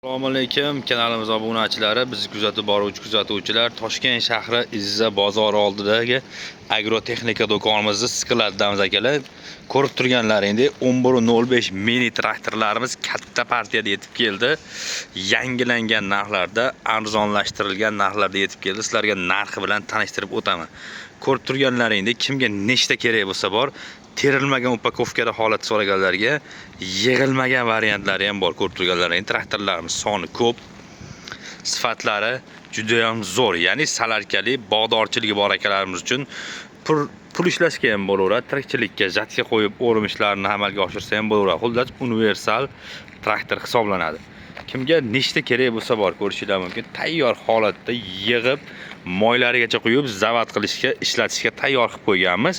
Assalomu alaykum, kanalimiz obunachilari, bizni kuzatib boruvchi kuzatuvchilar, Toshkent shahri Izza bozori oldidagi agrotexnika do'konimizda siqiladamiz akalar. Ko'rib turganlaringdek 1105 mini traktorlarimiz katta partiyada yetib keldi. Yangilangan narxlarda, arzonlashtirilgan narxlarda yetib keldi. Sizlarga narxi bilan tanishtirib o'taman. Ko'rib turganlaringdek kimga nechta kerak bo'lsa bor, terilmagan upakovkada holat so'raganlarga yig'ilmagan variantlari ham bor. Ko'rib turganlaring, traktorlarimiz soni ko'p, sifatlari juda ham zo'r. Ya'ni salarkali, bog'dorchiligi bor akalarimiz uchun pul ishlashga ham bo'laveradi, tirikchilikka, jatga qo'yib o'rim ishlarini amalga oshirsa ham bo'laveradi. Xullas, universal traktor hisoblanadi. Kimga nechta kerak bo'lsa bor, ko'rishinglar mumkin. Tayyor holatda yig'ib, moylarigacha qo'yib, zavod qilishga, ishlatishga tayyor qilib qo'yganmiz.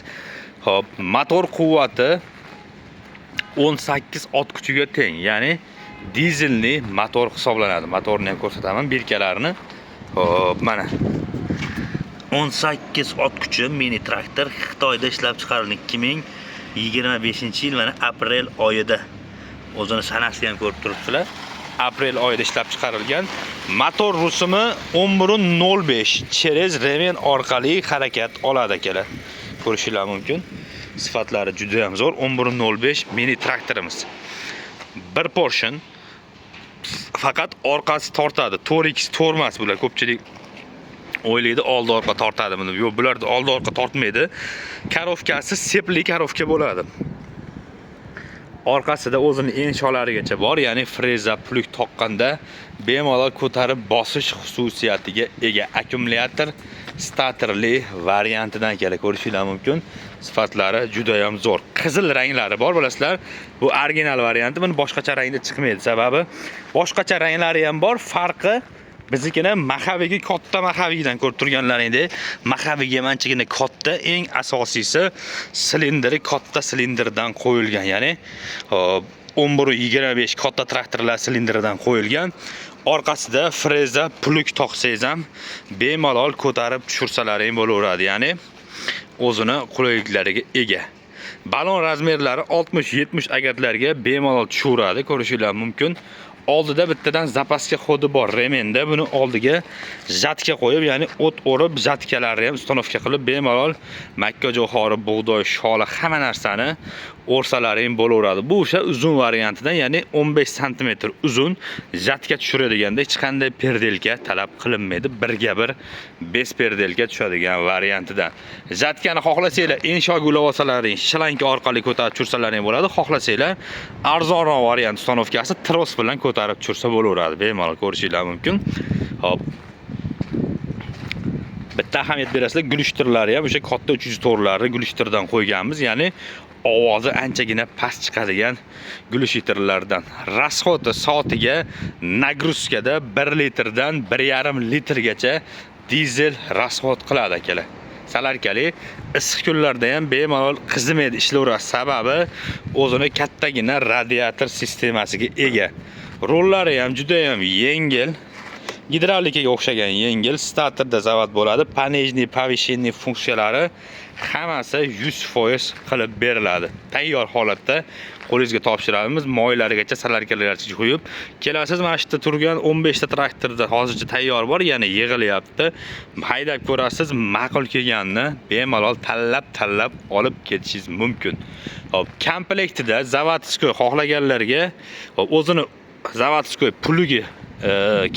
Hop, motor quvvati 18 ot kuchiga teng, ya'ni dizelli motor hisoblanadi. Motorni ham ko'rsataman, birkalarini. Hop, mana 18 ot kuchi mini traktor Xitoyda ishlab chiqarilgan 2025-yil mana aprel oyida. O'zini sanasini ham ko'rib turibsizlar. Aprel oyida ishlab chiqarilgan. Motor rusumi 1105 через remen orqali harakat oladi akalar. Ko'rishinglar mumkin. Sifatlari juda ham zo'r. 1105 mini traktorimiz. Bir portion faqat orqasi tortadi. 4x tormas bular. Ko'pchilik o'ylaydi oldi orqa tortadi buni. Yo'q, bular oldi orqa tortmaydi. Karovkasi sepli karovka bo'ladi. Orqasida o'zining ensholarigacha bor, ya'ni freza plug toqqanda bemalol ko'tarib bosish xususiyatiga ega akkumulyator statorli variantidan kelib ko'rishinglar mumkin. Sifatlari juda ham zo'r. Qizil ranglari bor, bilasizlar. Bu original varianti, buni boshqacha rangda chiqmaydi. Sababi boshqacha ranglari ham bor, farqi biznikini maxavigi katta maxavigidan ko'rib turganlaringdek, maxavigi ham anchagina katta, eng asosiysi silindri katta silindrdan qo'yilgan, ya'ni 1125 katta traktorlar silindridan qo'yilgan. Orqasida freza plug taqsangiz ham bemalol ko'tarib tushirsalaring bo'laveradi, ya'ni o'zini qulayliklariga ega. Balon razmerlari 60-70 agatlarga bemalol tushaveradi, ko'rishinglar mumkin. Oldida bittadan zapaska xodi bor, remenda buni oldiga jatka qo'yib, ya'ni o't o'rib, jatkalarni ham ustanovka qilib bemalol makka jo'xori, bug'doy, shola hamma narsani o'rsalaring bo'laveradi. Bu o'sha uzun variantidan, ya'ni 15 sm uzun jatka tushiradiganda hech qanday perdelka talab qilinmaydi. Birga bir bez perdelka tushadigan variantidan. Jatkani xohlasanglar enshoga ulab olsalaring, shlanka orqali ko'tarib tursalaring bo'ladi. Xohlasanglar arzonroq variant ustanovkasi tros bilan ko'tarib tushirsa bo'laveradi. Bemalol ko'rishinglar mumkin. Hop. Bitta ahamiyat berasizlar, gulishtirlari ham o'sha katta 304 larni gulishtirdan qo'yganmiz, ya'ni ovozi anchagina past chiqadigan gulishtirlardan. Rasxoti soatiga nagruzkada 1 litrdan 1,5 litrgacha dizel rasxot qiladi akalar. Salarkali issiq kunlarda ham bemalol qizimaydi, ishlayveradi. Sababi o'zini kattagina radiator sistemasiga ega. Rollari ham juda ham yengil. Gidravlikaga o'xshagan yengil, statorda zavod bo'ladi. Panejniy, повышенный funksiyalari hammasi 100% qilib beriladi. Tayyor holatda qo'lingizga topshiramiz. Moylarigacha, salarkalargacha qo'yib, kelasiz mana shu yerda turgan 15 ta traktorda hozircha tayyor bor, ya'ni yig'ilyapti. Haydab ko'rasiz, ma'qul kelganini bemalol tanlab olib ketishingiz mumkin. Hop, komplektida zavodskoy xohlaganlarga o'zini zavodskoy plugi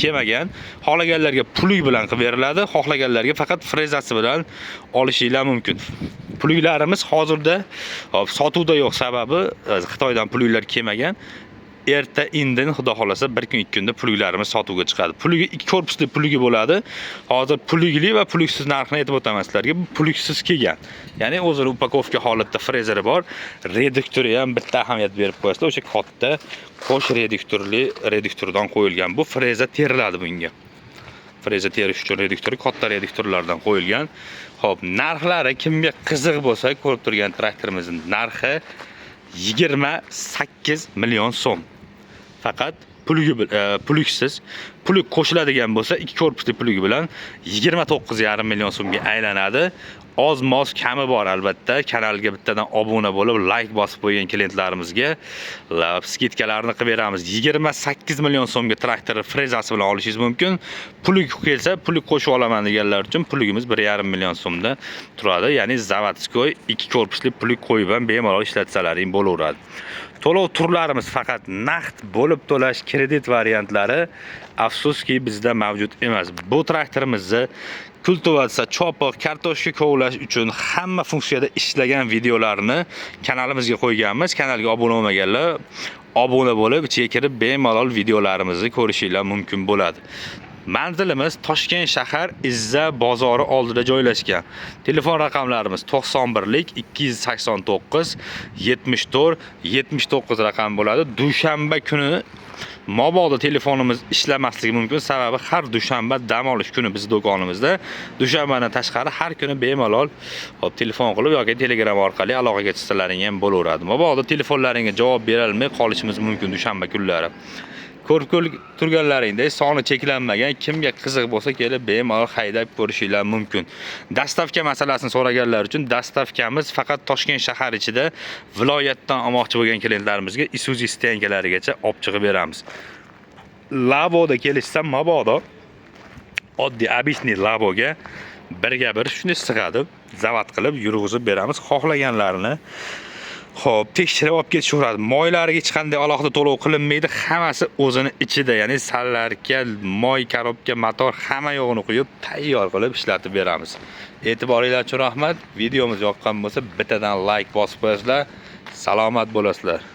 kelmagan, xohlaganlarga plug bilan qilib beriladi, xohlaganlarga faqat frezasi bilan olishinglar mumkin. Pluglarimiz hozirda sotuvda yo'q, sababi Xitoydan pluglar kelmagan. Erta indin xudo xolasa 1 kun 2 kunda pluglarimiz sotuvga chiqadi. Plugi 2 korpusli plugi bo'ladi. Hozir plugli va plugsiz narxini aytib o'taman sizlarga. Bu plugsiz kelgan. Ya'ni o'zini upakovka holatda frezeri bor. Reduktori ham bitta ahamiyat berib qo'yasizlar. O'sha katta qo'sh reduktorli reduktordan qo'yilgan. Bu freza teriladi bunga. Freza terish uchun reduktori katta reduktorlardan qo'yilgan. Xo'p, narxlari kimga qiziq bo'lsa, ko'rib turgan traktorimizning narxi 28 million so'm. Faqat plugsiz, plug qo'shiladigan bo'lsa 2 korpusli plugi bilan 29,5 million so'mga aylanadi. oz-moz kami bor albatta. Kanalga bittadan obuna bo'lib, like bosib qo'ygan klientlarimizga skidkalarni qilib beramiz. 28 million so'mga traktor frezasi bilan olishingiz mumkin. Puli kelsa, puli qo'shib olaman deganlar uchun puligimiz 1,5 million so'mda turadi. Ya'ni zavodskoy 2 korpusli puli qo'yib ham bemalol ishlatsalaring bo'laveradi. To'lov turlarimiz faqat naqd bo'lib to'lash kredit variantlari afsuski bizda mavjud emas. Bu traktorimizni kultivatsiya, chopiq, kartoshka kovlash uchun hamma funksiyada ishlagan videolarni kanalimizga qo'yganmiz. Kanalga obuna bo'lmaganlar obuna bo'lib, ichiga kirib bemalol videolarimizni ko'rishinglar mumkin bo'ladi. Manzilimiz Toshkent shahar Izza bozori oldida joylashgan. Telefon raqamlarimiz 91lik 289 74 79 raqam bo'ladi. Dushanba kuni mobodo telefonimiz ishlamasligi mumkin. Sababi har dushanba dam olish kuni biz do'konimizda. Dushanbadan tashqari har kuni bemalol telefon qilib yoki Telegram orqali aloqaga chiqsalaring ham bo'laveradi. Mobodo telefonlaringga javob bera olmay qolishimiz mumkin dushanba kunlari. Ko'rib turganlaringdek soni cheklanmagan, kimga qiziq bo'lsa kelib bemalol haydab ko'rishinglar mumkin. Dastavka masalasini so'raganlar uchun dastavkamiz faqat Toshkent shahar ichida viloyatdan olmoqchi bo'lgan klientlarimizga Isuzu stenkalarigacha olib chiqib beramiz. Laboda kelishsa mabodo oddiy обычный laboga birga bir shuni sig'adi, zavod qilib yurg'izib beramiz. Xohlaganlarini xo'p, tekshirib olib ketishaveradi. Moylariga hech qanday alohida to'lov qilinmaydi. Hammasi o'zini ichida, ya'ni sallarka, moy, korobka, motor hamma yo'g'ini qo'yib tayyor qilib ishlatib beramiz. E'tiboringlar uchun rahmat. Videomiz yoqqan bo'lsa bittadan like bosib qo'yasizlar. Salomat bo'lasizlar.